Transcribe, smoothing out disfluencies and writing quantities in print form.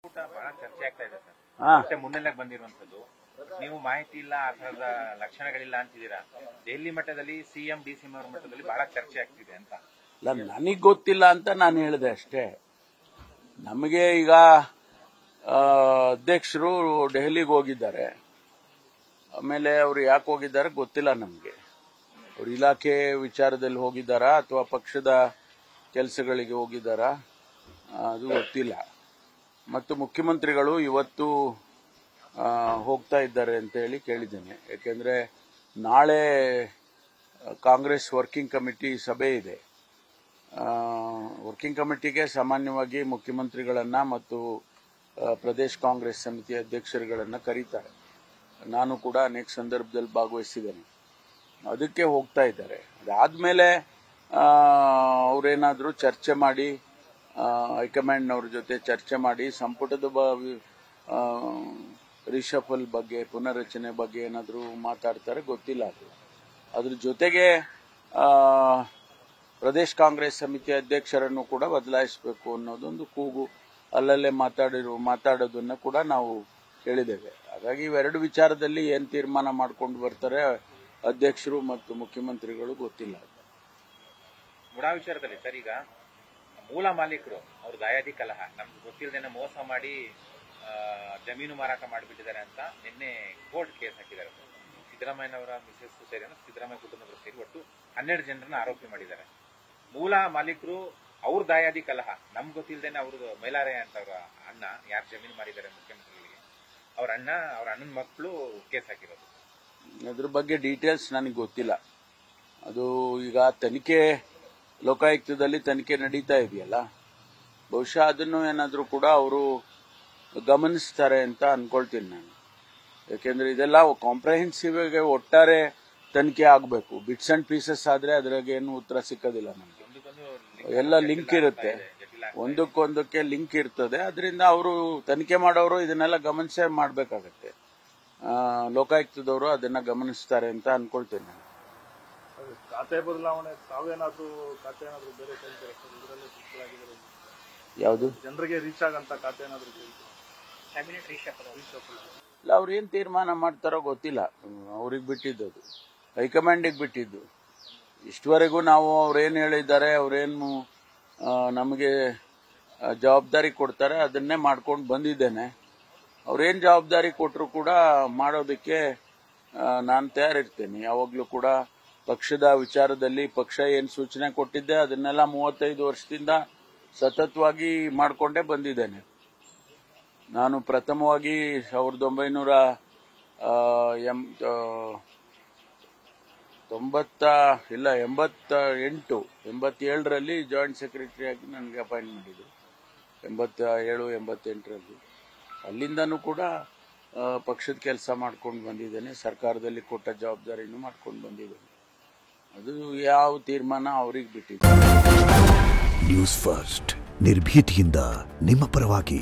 ಬಹಳ ಚರ್ಚೆ ಆಗ್ತಾ ಇದೆ ಸರ್. ಮತ್ತೆ ಮುನ್ನೆಲೆಗೆ ಬಂದಿರುವಂತದ್ದು ನೀವು ಮಾಹಿತಿ ಇಲ್ಲ ಆ ತರದ ಲಕ್ಷಣಗಳಿಲ್ಲ ಅಂತಿದ್ದೀರಾ. ದೆಹಲಿ ಮಟ್ಟದಲ್ಲಿ ಸಿಎಂ ಡಿಸಿಎಂ ಅವರ ಮಟ್ಟದಲ್ಲಿ ಬಹಳ ಚರ್ಚೆ ಆಗ್ತಿದೆ ಅಂತ. ಇಲ್ಲ, ನನಗೆ ಗೊತ್ತಿಲ್ಲ ಅಂತ ನಾನು ಹೇಳಿದೆ ಅಷ್ಟೇ. ನಮಗೆ ಈಗ ಅಧ್ಯಕ್ಷರು ದೆಹಲಿಗೆ ಹೋಗಿದ್ದಾರೆ. ಆಮೇಲೆ ಅವರು ಯಾಕೆ ಹೋಗಿದ್ದಾರೆ ಗೊತ್ತಿಲ್ಲ ನಮಗೆ. ಅವರು ಇಲಾಖೆ ವಿಚಾರದಲ್ಲಿ ಹೋಗಿದ್ದಾರಾ ಅಥವಾ ಪಕ್ಷದ ಕೆಲಸಗಳಿಗೆ ಹೋಗಿದ್ದಾರಾ ಅದು ಗೊತ್ತಿಲ್ಲ. ಮತ್ತು ಮುಖ್ಯಮಂತ್ರಿಗಳು ಇವತ್ತು ಹೋಗ್ತಾ ಇದ್ದಾರೆ ಅಂತ ಹೇಳಿ ಕೇಳಿದ್ದೇನೆ. ಯಾಕೆಂದ್ರೆ ನಾಳೆ ಕಾಂಗ್ರೆಸ್ ವರ್ಕಿಂಗ್ ಕಮಿಟಿ ಸಭೆ ಇದೆ. ವರ್ಕಿಂಗ್ ಕಮಿಟಿಗೆ ಸಾಮಾನ್ಯವಾಗಿ ಮುಖ್ಯಮಂತ್ರಿಗಳನ್ನ ಮತ್ತು ಪ್ರದೇಶ ಕಾಂಗ್ರೆಸ್ ಸಮಿತಿ ಅಧ್ಯಕ್ಷರುಗಳನ್ನ ಕರೀತಾರೆ. ನಾನು ಕೂಡ ಅನೇಕ ಸಂದರ್ಭದಲ್ಲಿ ಭಾಗವಹಿಸಿದ್ದೇನೆ. ಅದಕ್ಕೆ ಹೋಗ್ತಾ ಇದ್ದಾರೆ. ಅದಾದ್ಮೇಲೆ ಅವರೇನಾದರೂ ಚರ್ಚೆ ಮಾಡಿ ಹೈಕಮಾಂಡ್ನವ್ರ ಜೊತೆ ಚರ್ಚೆ ಮಾಡಿ ಸಂಪುಟದ ರಿಷಫಲ್ ಬಗ್ಗೆ ಪುನರ್ರಚನೆ ಬಗ್ಗೆ ಏನಾದರೂ ಮಾತಾಡ್ತಾರೆ ಗೊತ್ತಿಲ್ಲ. ಅದ್ರ ಜೊತೆಗೆ ಪ್ರದೇಶ ಕಾಂಗ್ರೆಸ್ ಸಮಿತಿ ಅಧ್ಯಕ್ಷರನ್ನು ಕೂಡ ಬದಲಾಯಿಸಬೇಕು ಅನ್ನೋದೊಂದು ಕೂಗು ಅಲ್ಲಲ್ಲೇ ಮಾತಾಡೋದನ್ನ ಕೂಡ ನಾವು ಕೇಳಿದ್ದೇವೆ. ಹಾಗಾಗಿ ಇವೆರಡು ವಿಚಾರದಲ್ಲಿ ಏನ್ ತೀರ್ಮಾನ ಮಾಡ್ಕೊಂಡು ಬರ್ತಾರೆ ಅಧ್ಯಕ್ಷರು ಮತ್ತು ಮುಖ್ಯಮಂತ್ರಿಗಳು ಗೊತ್ತಿಲ್ಲ. ಮುಡಾ ವಿಚಾರದಲ್ಲಿ ಸರ್, ಈಗ ಮೂಲ ಮಾಲೀಕರು ಅವ್ರ ದಾಯಾದಿ ಕಲಹ ನಮ್ಗೆ ಗೊತ್ತಿಲ್ಲದೇನೆ ಮೋಸ ಮಾಡಿ ಜಮೀನು ಮಾರಾಟ ಮಾಡಿಬಿಟ್ಟಿದ್ದಾರೆ ಅಂತ ನಿನ್ನೆ ಕೋರ್ಟ್ ಕೇಸ್ ಹಾಕಿದ್ದಾರೆ. ಸಿದ್ದರಾಮಯ್ಯನವರ ಮಿಸೆಸ್ ಸೇರಿ ಸಿದ್ದರಾಮಯ್ಯ ಕುಟುಂಬದವರು ಸೇರಿ ಒಟ್ಟು 12 ಜನರನ್ನ ಆರೋಪಿ ಮಾಡಿದ್ದಾರೆ. ಮೂಲ ಮಾಲೀಕರು ಅವ್ರ ದಾಯಾದಿ ಕಲಹ ನಮ್ಗೆ ಗೊತ್ತಿಲ್ಲದೇನೆ ಅವ್ರದ್ದು ಮೈಲಾರಯ್ಯ ಅಂತ ಅವರ ಅಣ್ಣ ಯಾರು ಜಮೀನು ಮಾಡಿದ್ದಾರೆ ಮುಖ್ಯಮಂತ್ರಿಗಳಿಗೆ ಅವ್ರ ಅಣ್ಣನ ಮಕ್ಕಳು ಕೇಸ್ ಹಾಕಿರೋದು. ಅದ್ರ ಬಗ್ಗೆ ಡೀಟೇಲ್ಸ್ ನನಗೆ ಗೊತ್ತಿಲ್ಲ. ಅದು ಈಗ ತನಿಖೆ ಲೋಕಾಯುಕ್ತದಲ್ಲಿ ತನಿಖೆ ನಡೀತಾ ಇದೆಯಲ್ಲ, ಬಹುಶಃ ಅದನ್ನು ಏನಾದರೂ ಕೂಡ ಅವರು ಗಮನಿಸ್ತಾರೆ ಅಂತ ಅನ್ಕೊಳ್ತೀನಿ ನಾನು. ಯಾಕೆಂದ್ರೆ ಇದೆಲ್ಲ ಕಾಂಪ್ರಹೆನ್ಸಿವ್ ಆಗಿ ಒಟ್ಟಾರೆ ತನಿಖೆ ಆಗಬೇಕು. ಬಿಟ್ಸ್ ಅಂಡ್ ಪೀಸಸ್ ಆದ್ರೆ ಅದ್ರಾಗ ಏನು ಉತ್ತರ ಸಿಕ್ಕೋದಿಲ್ಲ ನಮಗೆ. ಎಲ್ಲ ಲಿಂಕ್ ಇರುತ್ತೆ, ಒಂದಕ್ಕೊಂದಕ್ಕೆ ಲಿಂಕ್ ಇರ್ತದೆ. ಅದರಿಂದ ಅವರು ತನಿಖೆ ಮಾಡೋರು ಇದನ್ನೆಲ್ಲ ಗಮನಿಸೇ ಮಾಡಬೇಕಾಗತ್ತೆ. ಲೋಕಾಯುಕ್ತದವರು ಅದನ್ನ ಗಮನಿಸ್ತಾರೆ ಅಂತ ಅನ್ಕೊಳ್ತೇನೆ ನಾನು. ಖಾತೆ ಬದಲಾವಣೆ ತಾವೇನಾದ್ರೂ ಖಾತೆ ಏನಾದ್ರು ಬೇರೆ ಯಾವುದು ಜನರಿಗೆ ರೀಚ್ ಆಗಂತ ಖಾತೆ ಏನಾದ್ರು ಇಲ್ಲ, ಅವ್ರು ಏನ್ ತೀರ್ಮಾನ ಮಾಡ್ತಾರೋ ಗೊತ್ತಿಲ್ಲ. ಅವ್ರಿಗೆ ಬಿಟ್ಟಿದ್ದು, ಅದು ಹೈಕಮಾಂಡಿಗೆ ಬಿಟ್ಟಿದ್ದು. ಇಷ್ಟವರೆಗೂ ನಾವು ಅವ್ರೇನು ಹೇಳಿದ್ದಾರೆ, ಅವ್ರೇನು ನಮಗೆ ಜವಾಬ್ದಾರಿ ಕೊಡ್ತಾರೆ ಅದನ್ನೇ ಮಾಡ್ಕೊಂಡು ಬಂದಿದ್ದೇನೆ. ಅವ್ರೇನು ಜವಾಬ್ದಾರಿ ಕೊಟ್ಟರು ಕೂಡ ಮಾಡೋದಕ್ಕೆ ನಾನು ತಯಾರಿರ್ತೇನೆ. ಯಾವಾಗಲೂ ಕೂಡ ಪಕ್ಷದ ವಿಚಾರದಲ್ಲಿ ಪಕ್ಷ ಏನು ಸೂಚನೆ ಕೊಟ್ಟಿದ್ದೆ ಅದನ್ನೆಲ್ಲ 35 ವರ್ಷದಿಂದ ಸತತವಾಗಿ ಮಾಡಿಕೊಂಡೇ ಬಂದಿದ್ದೇನೆ. ನಾನು ಪ್ರಥಮವಾಗಿ 1987ರಲ್ಲಿ ಜಾಯಿಂಟ್ ಸೆಕ್ರೆಟರಿ ಆಗಿ ನನಗೆ ಅಪಾಯಿಂಟ್ ಮಾಡಿದ್ರು. 87-88ರಲ್ಲಿ ಅಲ್ಲಿಂದನೂ ಕೂಡ ಪಕ್ಷದ ಕೆಲಸ ಮಾಡ್ಕೊಂಡು ಬಂದಿದ್ದೇನೆ. ಸರ್ಕಾರದಲ್ಲಿ ಕೊಟ್ಟ ಜವಾಬ್ದಾರಿನೂ ಮಾಡ್ಕೊಂಡು ಬಂದಿದ್ದೇನೆ. ಅದು ಯಾವ ತೀರ್ಮಾನ ಅವ್ರಿಗೆ ಬಿಟ್ಟಿದೆ. ನ್ಯೂಸ್ ಫಸ್ಟ್ ನಿರ್ಭೀತಿಯಿಂದ ನಿಮ್ಮ ಪರವಾಗಿ.